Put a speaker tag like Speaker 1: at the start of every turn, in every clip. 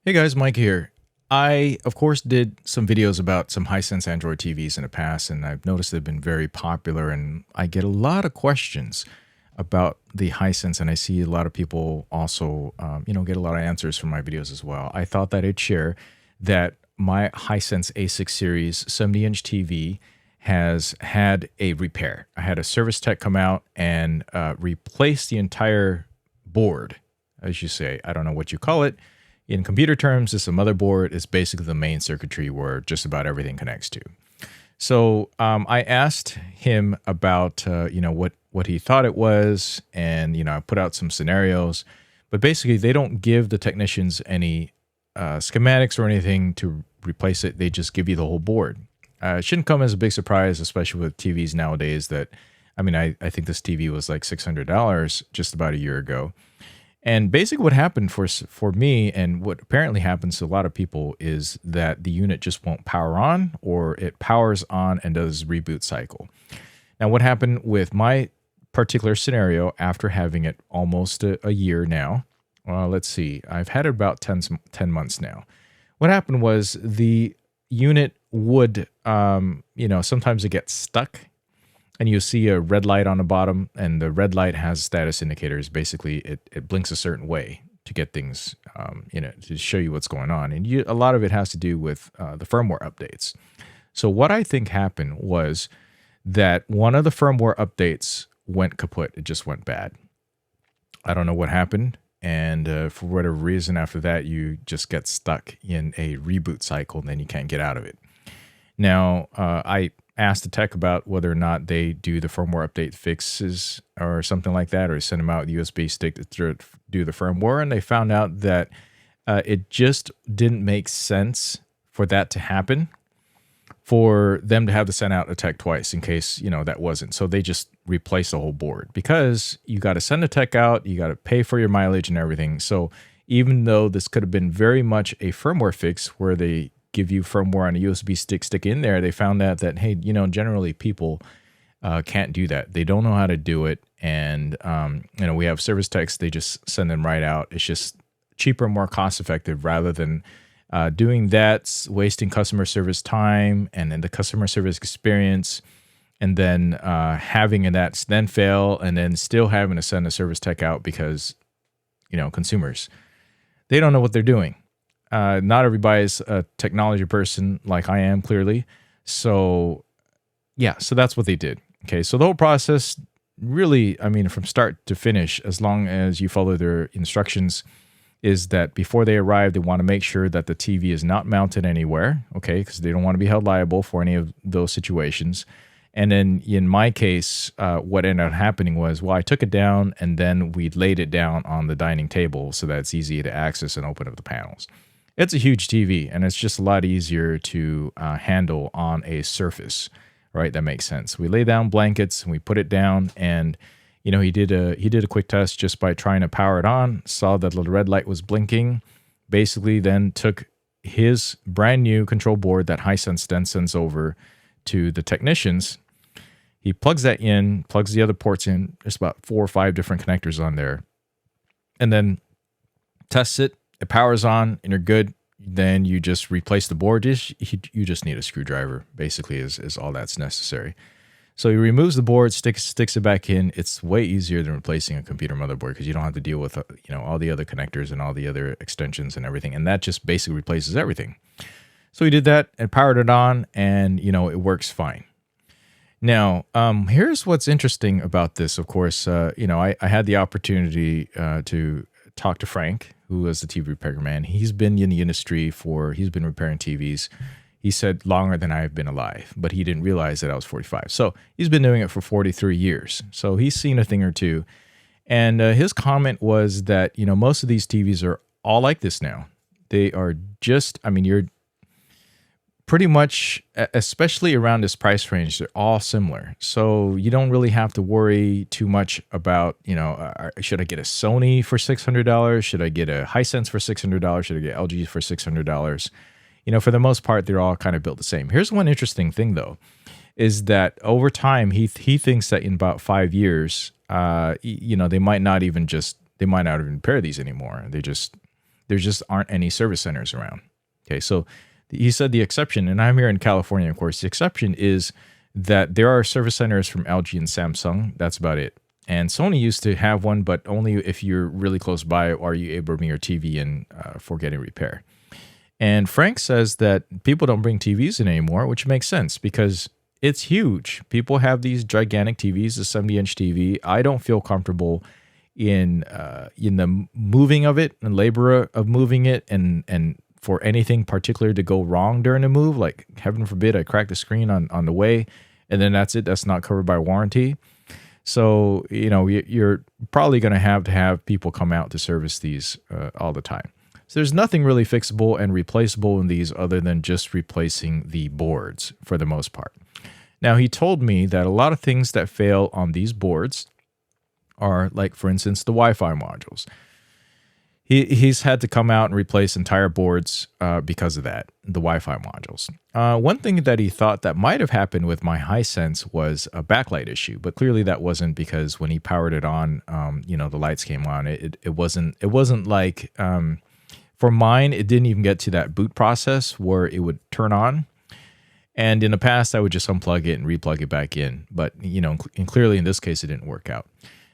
Speaker 1: Hey guys, Mike here. I, of course, did some videos about some Hisense Android TVs in the past, and I've noticed they've been very popular, and I get a lot of questions about the Hisense, and I see a lot of people also, get a lot of answers from my videos as well. I thought that I'd share that my Hisense A6 series 70-inch TV has had a repair. I had a service tech come out and replace the entire board, as you say. I don't know what you call it. In computer terms, it's a motherboard. It's basically the main circuitry where just about everything connects to. So I asked him about what he thought it was, and I put out some scenarios. But basically, they don't give the technicians any schematics or anything to replace it. They just give you the whole board. It shouldn't come as a big surprise, especially with TVs nowadays. I think this TV was like $600 just about a year ago. And basically what happened for me, and what apparently happens to a lot of people, is that the unit just won't power on, or it powers on and does reboot cycle. Now, what happened with my particular scenario after having it almost a year now, let's see, I've had it about 10 months now. What happened was the unit would, sometimes it gets stuck. And you see a red light on the bottom, and the red light has status indicators. Basically, it blinks a certain way to get things, to show you what's going on. And a lot of it has to do with the firmware updates. So what I think happened was that one of the firmware updates went kaput. It just went bad. I don't know what happened. And for whatever reason, after that, you just get stuck in a reboot cycle, and then you can't get out of it. Now, I asked the tech about whether or not they do the firmware update fixes or something like that, or send them out with a USB stick to do the firmware, and they found out that it just didn't make sense for that to happen, for them to have to send out a tech twice in case, that wasn't. So they just replaced the whole board, because you got to send a tech out, you got to pay for your mileage and everything. So even though this could have been very much a firmware fix where they give you firmware on a USB stick in there, they found out that, hey, generally people can't do that. They don't know how to do it. And, we have service techs, they just send them right out. It's just cheaper, more cost effective, rather than doing that, wasting customer service time and then the customer service experience, and then having that then fail, and then still having to send a service tech out because, consumers, they don't know what they're doing. Not everybody's a technology person like I am, clearly. So, so that's what they did. Okay, so the whole process, really, from start to finish, as long as you follow their instructions, is that before they arrive, they want to make sure that the TV is not mounted anywhere, okay, because they don't want to be held liable for any of those situations. And then in my case, what ended up happening was, I took it down, and then we laid it down on the dining table so that it's easy to access and open up the panels. It's a huge TV, and it's just a lot easier to handle on a surface, right? That makes sense. We lay down blankets, and we put it down, and he did a quick test just by trying to power it on, saw that the red light was blinking, basically then took his brand new control board that Hisense then sends over to the technicians. He plugs that in, plugs the other ports in. There's about 4 or 5 different connectors on there, and then tests it. It powers on, and you're good. Then you just replace the board. You just need a screwdriver, basically, is all that's necessary. So he removes the board, sticks it back in. It's way easier than replacing a computer motherboard, because you don't have to deal with all the other connectors and all the other extensions and everything. And that just basically replaces everything. So he did that and powered it on, and it works fine. Now, here's what's interesting about this. Of course, I had the opportunity to talk to Frank, who is the TV repairman. He's been in the industry he's been repairing TVs. He said longer than I've been alive, but he didn't realize that I was 45. So he's been doing it for 43 years. So he's seen a thing or two. And his comment was that, most of these TVs are all like this now. They are just, you're pretty much, especially around this price range, they're all similar. So you don't really have to worry too much about, should I get a Sony for $600? Should I get a Hisense for $600? Should I get LG for $600? For the most part, they're all kind of built the same. Here's one interesting thing, though, is that over time, he thinks that in about 5 years, they might not even repair these anymore. There just aren't any service centers around. Okay, so he said the exception, and I'm here in California, of course, the exception is that there are service centers from LG and Samsung. That's about it. And Sony used to have one, but only if you're really close by are you able to bring your TV in for getting repair. And Frank says that people don't bring TVs in anymore, which makes sense because it's huge. People have these gigantic TVs, a 70-inch TV. I don't feel comfortable in the moving of it and labor of moving it and for anything particular to go wrong during a move, like heaven forbid I crack the screen on the way, and then that's it. That's not covered by warranty. So, you're probably going to have people come out to service these all the time. So there's nothing really fixable and replaceable in these other than just replacing the boards for the most part. Now, he told me that a lot of things that fail on these boards are, like, for instance, the Wi-Fi modules. He's had to come out and replace entire boards because of that, the Wi-Fi modules. One thing that he thought that might have happened with my Hisense was a backlight issue, but clearly that wasn't because when he powered it on, the lights came on. It wasn't like for mine, it didn't even get to that boot process where it would turn on. And in the past, I would just unplug it and replug it back in. But, and clearly in this case, it didn't work out.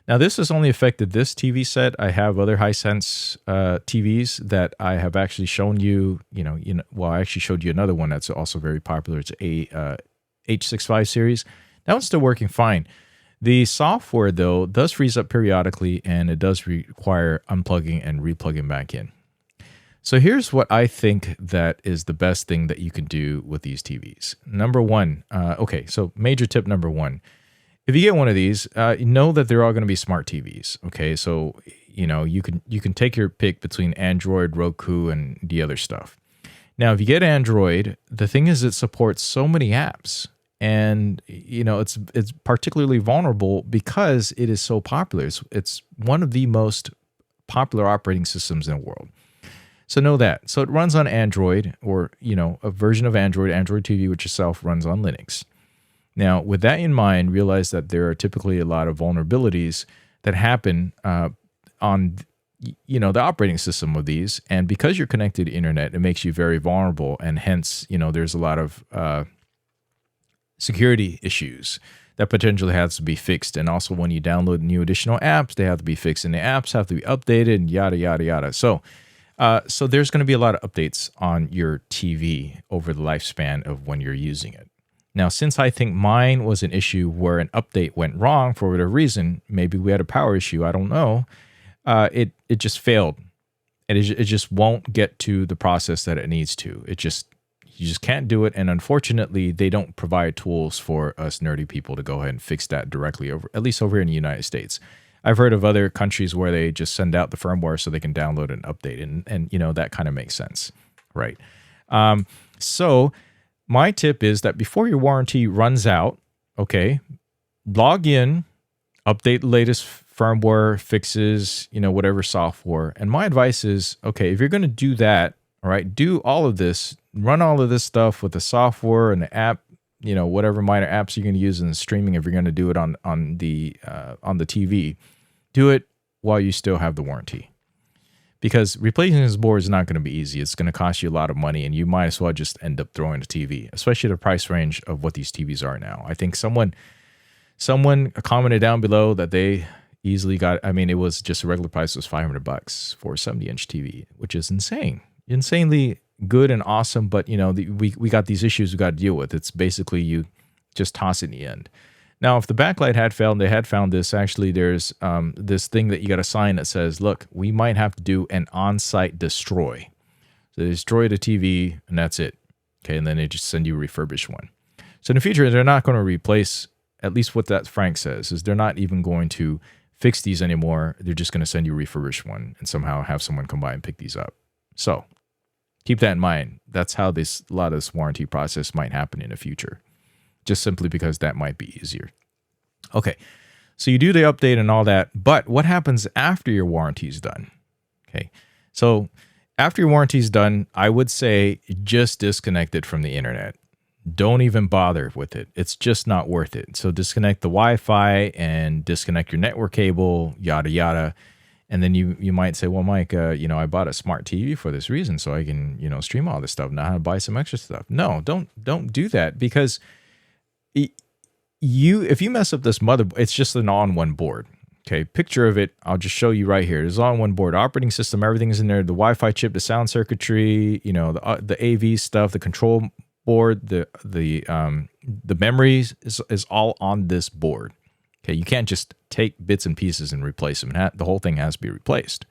Speaker 1: Now, this has only affected this TV set. I have other Hisense TVs that I have actually shown you, I actually showed you another one that's also very popular. It's a H65 series. That one's still working fine. The software, though, does freeze up periodically, and it does require unplugging and replugging back in. So here's what I think that is the best thing that you can do with these TVs. Number one, so major tip number one. If you get one of these, know that they're all going to be smart TVs. Okay, so you can take your pick between Android, Roku, and the other stuff. Now, if you get Android, the thing is it supports so many apps, and it's particularly vulnerable because it is so popular. It's one of the most popular operating systems in the world. So know that. So it runs on Android, or a version of Android TV, which itself runs on Linux. Now, with that in mind, realize that there are typically a lot of vulnerabilities that happen on, the operating system of these. And because you're connected to the internet, it makes you very vulnerable. And hence, there's a lot of security issues that potentially has to be fixed. And also when you download new additional apps, they have to be fixed. And the apps have to be updated and yada, yada, yada. So there's going to be a lot of updates on your TV over the lifespan of when you're using it. Now, since I think mine was an issue where an update went wrong for whatever reason, maybe we had a power issue, I don't know, it just failed. And it just won't get to the process that it needs to. You just can't do it. And unfortunately, they don't provide tools for us nerdy people to go ahead and fix that directly, at least over here in the United States. I've heard of other countries where they just send out the firmware so they can download and update it. And that kind of makes sense, right? So my tip is that before your warranty runs out, log in, update the latest firmware, fixes, whatever software. And my advice is, if you're going to do that, all right, do all of this, run all of this stuff with the software and the app, whatever minor apps you're going to use in the streaming. If you're going to do it on the TV, do it while you still have the warranty. Because replacing this board is not going to be easy. It's going to cost you a lot of money, and you might as well just end up throwing the TV, especially the price range of what these TVs are now. I think someone commented down below that they easily got, it was just a regular price was $500 for a 70-inch TV, which is insane. Insanely good and awesome, but we got these issues we got to deal with. It's basically you just toss it in the end. Now, if the backlight had failed, they had found this. Actually, there's this thing that you got to sign that says, look, we might have to do an on-site destroy. So they destroy the TV, and that's it. Okay, and then they just send you a refurbished one. So in the future, they're not going to replace, at least what that Frank says, is they're not even going to fix these anymore. They're just going to send you a refurbished one and somehow have someone come by and pick these up. So keep that in mind. That's how a lot of this warranty process might happen in the future. Just simply because that might be easier. Okay, so you do the update and all that, but what happens after your warranty is done? Okay, so after your warranty is done, I would say just disconnect it from the internet. Don't even bother with it. It's just not worth it. So disconnect the Wi-Fi and disconnect your network cable, yada, yada. And then you might say, well, Mike, I bought a smart TV for this reason, so I can, stream all this stuff. Now I have to buy some extra stuff. No, don't do that, because if you mess up this motherboard, it's just an all-in-one board. Okay, picture of it, I'll just show you right here. It's all-in-one board, operating system, everything's in there. The Wi-Fi chip, the sound circuitry, the AV stuff, the control board, the memories is all on this board. Okay, you can't just take bits and pieces and replace them. The whole thing has to be replaced.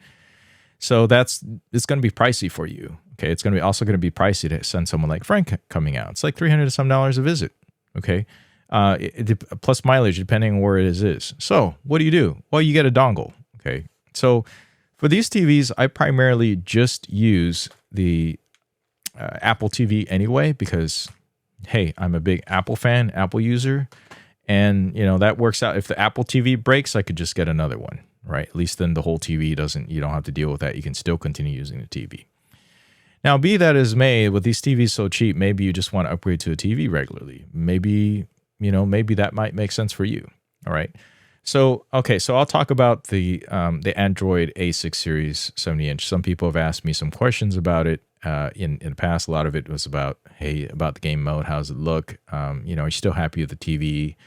Speaker 1: So it's going to be pricey for you. Okay, it's also going to be pricey to send someone like Frank coming out. It's like $300 some a visit. Okay, plus mileage depending on where it is. So what do? Well, you get a dongle. Okay, so for these TVs, I primarily just use the Apple TV anyway, because hey, I'm a big Apple fan, Apple user. And, that works out. If the Apple TV breaks, I could just get another one, right? At least then the whole TV you don't have to deal with that. You can still continue using the TV. Now, be that as may, with these TVs so cheap, maybe you just want to upgrade to a TV regularly. Maybe that might make sense for you. All right. So I'll talk about the Android A6 series 70-inch. Some people have asked me some questions about it. In the past, a lot of it was about the game mode. How does it look? Are you still happy with the TV?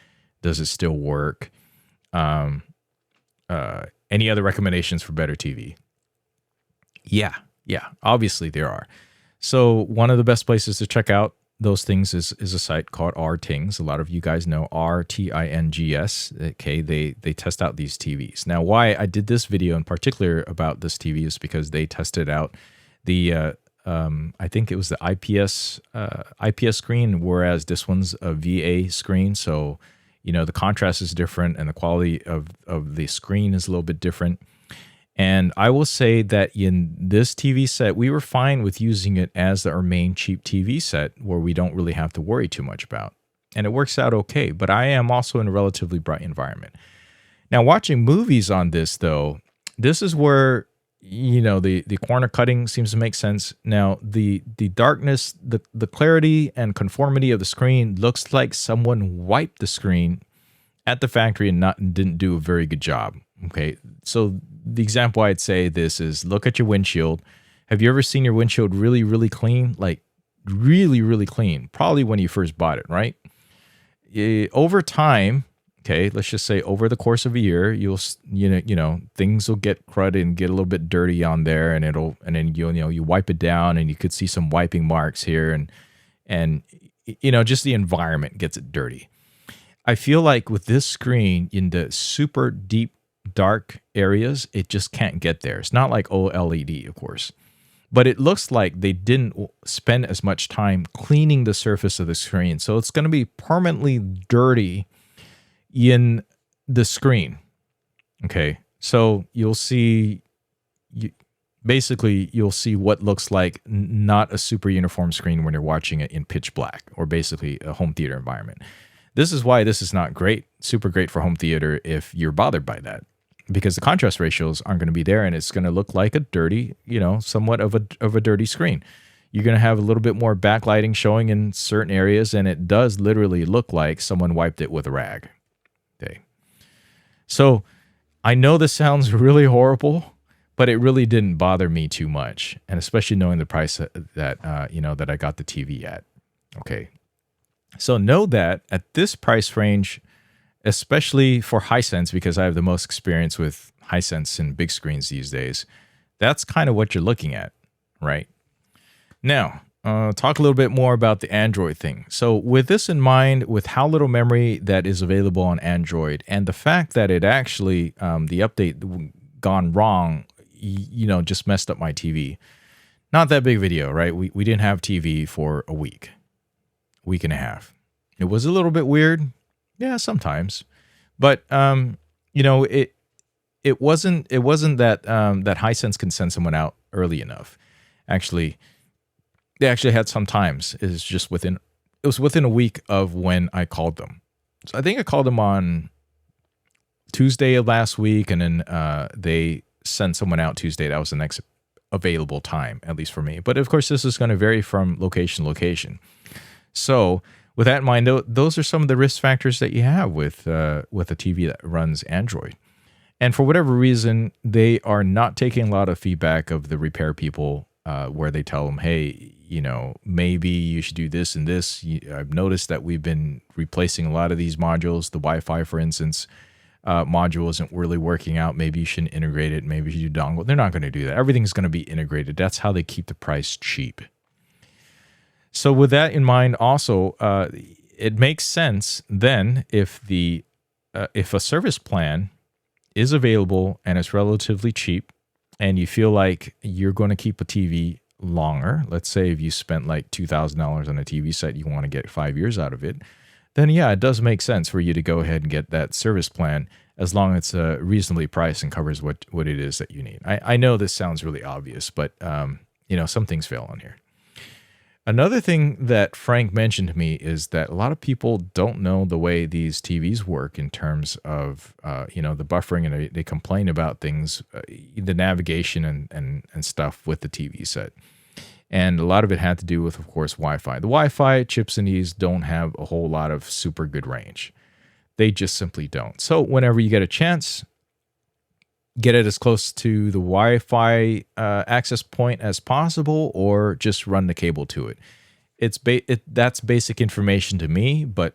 Speaker 1: Does it still work? Any other recommendations for better TV? Yeah, obviously there are. So one of the best places to check out those things is a site called RTings. A lot of you guys know RTINGS. Okay, they test out these TVs. Now, why I did this video in particular about this TV is because they tested out the I think it was the IPS screen, whereas this one's a VA screen. So, the contrast is different and the quality of the screen is a little bit different. And I will say that in this TV set, we were fine with using it as our main cheap TV set where we don't really have to worry too much about. And it works out okay, but I am also in a relatively bright environment. Now, watching movies on this, though, this is where the corner cutting seems to make sense. Now, the darkness, the clarity and conformity of the screen looks like someone wiped the screen at the factory and didn't do a very good job. Okay, so the example I'd say this is, look at your windshield. Have you ever seen your windshield really, really clean? Like really, really clean. Probably when you first bought it, right? Over time, okay, let's just say over the course of a year, you'll things will get cruddy and get a little bit dirty on there, and then you wipe it down and you could see some wiping marks here, and just the environment gets it dirty. I feel like with this screen in the super deep dark areas, it just can't get there. It's not like OLED, of course, but it looks like they didn't spend as much time cleaning the surface of the screen, so it's going to be permanently dirty in the screen. Okay, so you'll see what looks like not a super uniform screen when you're watching it in pitch black, or basically a home theater environment. This is why this is not super great for home theater if you're bothered by that, because the contrast ratios aren't going to be there, and it's going to look like a dirty, somewhat of a dirty screen. You're going to have a little bit more backlighting showing in certain areas, and it does literally look like someone wiped it with a rag. Okay. So I know this sounds really horrible, but it really didn't bother me too much, and especially knowing the price that I got the TV at. Okay. So know that at this price range, especially for Hisense, because I have the most experience with Hisense and big screens these days, that's kind of what you're looking at, right? Now, talk a little bit more about the Android thing. So with this in mind, with how little memory that is available on Android, and the fact that it actually, the update gone wrong, just messed up my TV. Not that big video, right? We didn't have TV for a week and a half. It was a little bit weird. Yeah, sometimes. But, it wasn't that that Hisense can send someone out early enough. Actually, they actually had some times. It was within a week of when I called them. So I think I called them on Tuesday of last week, and then they sent someone out Tuesday. That was the next available time, at least for me. But of course, this is going to vary from location to location. So with that in mind, those are some of the risk factors that you have with a TV that runs Android. And for whatever reason, they are not taking a lot of feedback of the repair people where they tell them, hey, maybe you should do this and this. I've noticed that we've been replacing a lot of these modules. The Wi-Fi, for instance, module isn't really working out. Maybe you shouldn't integrate it. Maybe you should do dongle. They're not going to do that. Everything's going to be integrated. That's how they keep the price cheap. So with that in mind, also, it makes sense then if a service plan is available and it's relatively cheap, and you feel like you're going to keep a TV longer. Let's say if you spent like $2,000 on a TV set, you want to get 5 years out of it. Then yeah, it does make sense for you to go ahead and get that service plan as long as it's reasonably priced and covers what it is that you need. I know this sounds really obvious, but some things fail on here. Another thing that Frank mentioned to me is that a lot of people don't know the way these TVs work in terms of, the buffering, and they complain about things, the navigation and stuff with the TV set. And a lot of it had to do with, of course, Wi-Fi. The Wi-Fi chips in these don't have a whole lot of super good range. They just simply don't. So whenever you get a chance, get it as close to the Wi-Fi access point as possible, or just run the cable to it. That's basic information to me, but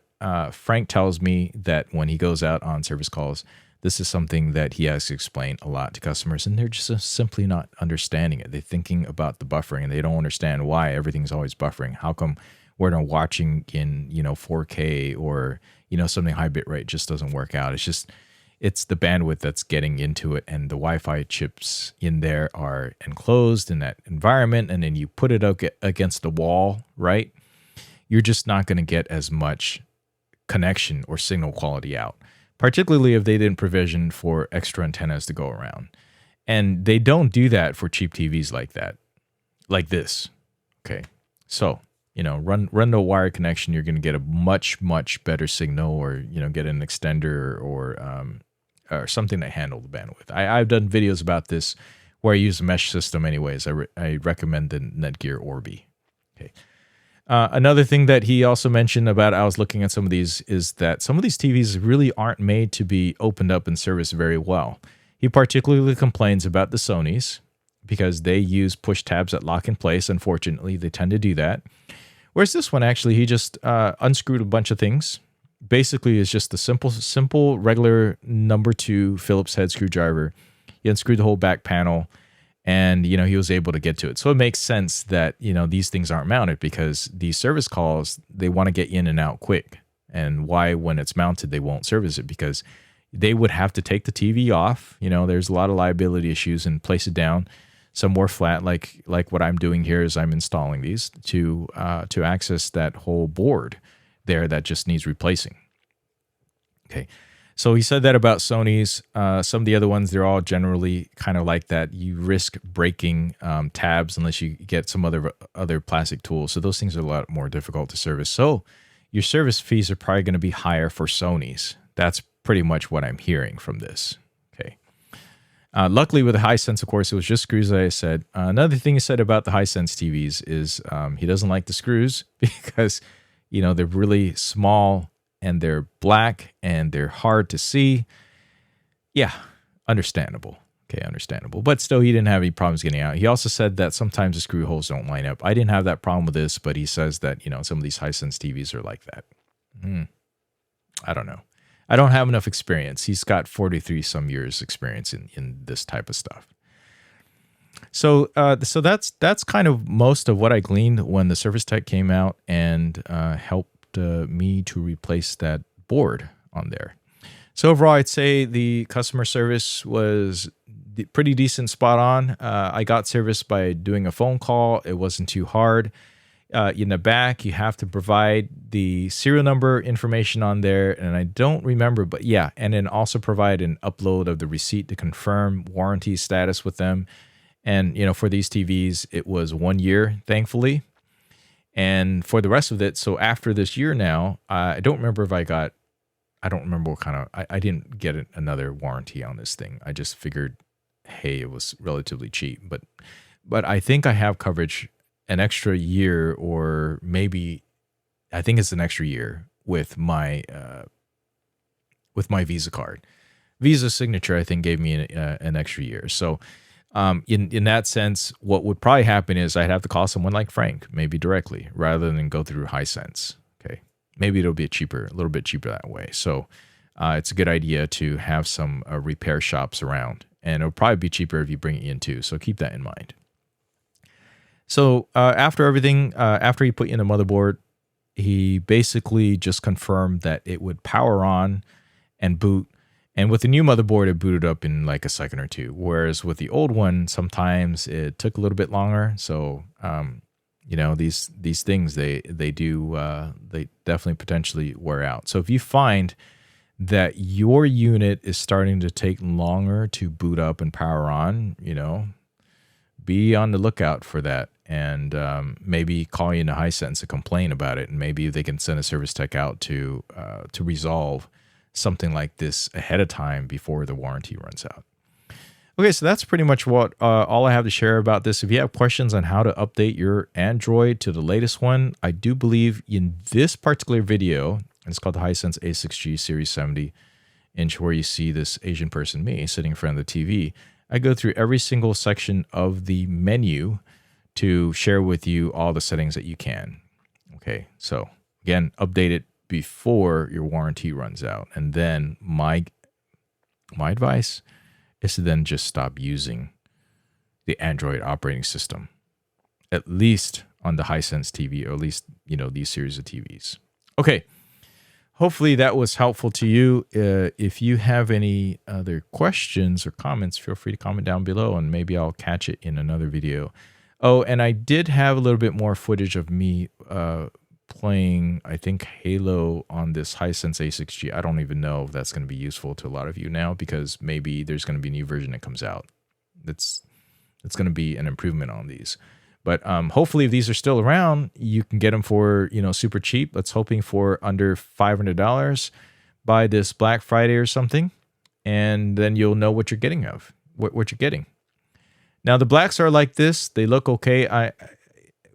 Speaker 1: Frank tells me that when he goes out on service calls, this is something that he has to explain a lot to customers, and they're just simply not understanding it. They're thinking about the buffering, and they don't understand why everything's always buffering. How come we're not watching in 4K or something high bit rate just doesn't work out? It's the bandwidth that's getting into it, and the Wi-Fi chips in there are enclosed in that environment, and then you put it against the wall, right? You're just not going to get as much connection or signal quality out, particularly if they didn't provision for extra antennas to go around. And they don't do that for cheap TVs like that, like this. Okay, so run the wire connection. You're going to get a much better signal, or get an extender or something that handle the bandwidth. I've done videos about this where I use a mesh system anyways. I recommend the Netgear Orbi. Okay. Another thing that he also mentioned about, I was looking at some of these, is that some of these TVs really aren't made to be opened up and serviced very well. He particularly complains about the Sonys because they use push tabs that lock in place. Unfortunately, they tend to do that. Whereas this one, actually, he just unscrewed a bunch of things. Basically, it's just a simple regular number 2 Phillips head screwdriver. He unscrewed the whole back panel, and he was able to get to it. So it makes sense that these things aren't mounted, because these service calls, they want to get in and out quick. And why, when it's mounted, they won't service it? Because they would have to take the TV off. There's a lot of liability issues, and place it down somewhere flat, like what I'm doing here is I'm installing these to access that whole board there that just needs replacing. Okay, so he said that about Sony's. Some of the other ones, they're all generally kind of like that. You risk breaking tabs unless you get some other plastic tools. So those things are a lot more difficult to service. So your service fees are probably going to be higher for Sony's. That's pretty much what I'm hearing from this. Okay. Luckily with the Hisense, of course, it was just screws, as I said. Another thing he said about the Hisense TVs is he doesn't like the screws because they're really small, and they're black, and they're hard to see. Yeah, understandable. Okay, understandable. But still, he didn't have any problems getting out. He also said that sometimes the screw holes don't line up. I didn't have that problem with this, but he says that, some of these Hisense TVs are like that. I don't know. I don't have enough experience. He's got 43 some years experience in this type of stuff. So that's kind of most of what I gleaned when the Service Tech came out and helped me to replace that board on there. So overall, I'd say the customer service was pretty decent, spot on. I got service by doing a phone call. It wasn't too hard. In the back, you have to provide the serial number information on there, and I don't remember, but yeah, and then also provide an upload of the receipt to confirm warranty status with them. And, for these TVs, it was 1 year, thankfully. And for the rest of it, so after this year now, I don't remember what kind of, I didn't get another warranty on this thing. I just figured, hey, it was relatively cheap. But I think I have coverage an extra year, or maybe, I think it's an extra year with my Visa card. Visa Signature, I think, gave me an extra year. So in that sense, what would probably happen is I'd have to call someone like Frank, maybe directly, rather than go through Hisense. Okay, maybe it'll be a little bit cheaper that way. So it's a good idea to have some repair shops around, and it'll probably be cheaper if you bring it in too. So keep that in mind. So after everything, after he put in the motherboard, he basically just confirmed that it would power on and boot. And with the new motherboard, it booted up in like a second or two. Whereas with the old one, sometimes it took a little bit longer. So, you know, these things, they definitely potentially wear out. So if you find that your unit is starting to take longer to boot up and power on, you know, be on the lookout for that. And maybe call into Hisense to complain about it. And maybe they can send a service tech out to resolve something like this ahead of time before the warranty runs out. Okay, so that's pretty much what all I have to share about this. If you have questions on how to update your Android to the latest one, I do believe in this particular video, and it's called the Hisense A6G Series 70-inch, where you see this Asian person, me, sitting in front of the TV. I go through every single section of the menu to share with you all the settings that you can. Okay, so again, update it before your warranty runs out. And then my advice is to then just stop using the Android operating system, at least on the Hisense TV, or at least, you know, these series of TVs. Okay, hopefully that was helpful to you. If you have any other questions or comments, feel free to comment down below, and maybe I'll catch it in another video. Oh, and I did have a little bit more footage of me playing, I think, Halo on this Hisense A6G. I don't even know if that's going to be useful to a lot of you now, because maybe there's going to be a new version that comes out. It's going to be an improvement on these. But hopefully, if these are still around, you can get them for, you know, super cheap. Let's hoping for under $500 by this Black Friday or something, and then you'll know what you're getting what you're getting. Now the blacks are like this. They look okay. I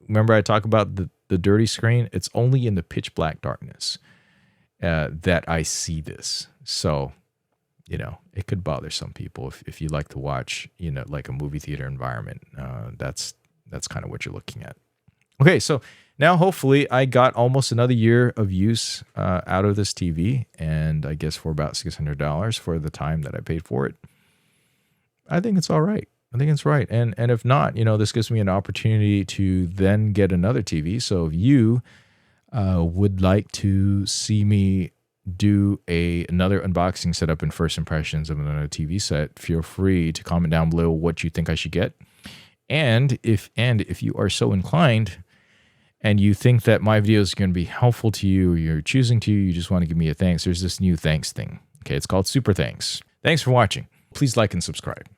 Speaker 1: remember I talked about the dirty screen. It's only in the pitch black darkness that I see this. So, you know, it could bother some people if you like to watch, you know, like a movie theater environment. That's kind of what you're looking at. Okay, so now hopefully I got almost another year of use out of this TV, and I guess for about $600 for the time that I paid for it. I think it's all right. I think it's right. And if not, you know, this gives me an opportunity to then get another TV. So if you would like to see me do another unboxing setup and first impressions of another TV set, feel free to comment down below what you think I should get. And if you are so inclined and you think that my video is going to be helpful to you, or you're choosing to, you just want to give me a thanks, there's this new thanks thing. Okay, it's called Super Thanks. Thanks for watching. Please like and subscribe.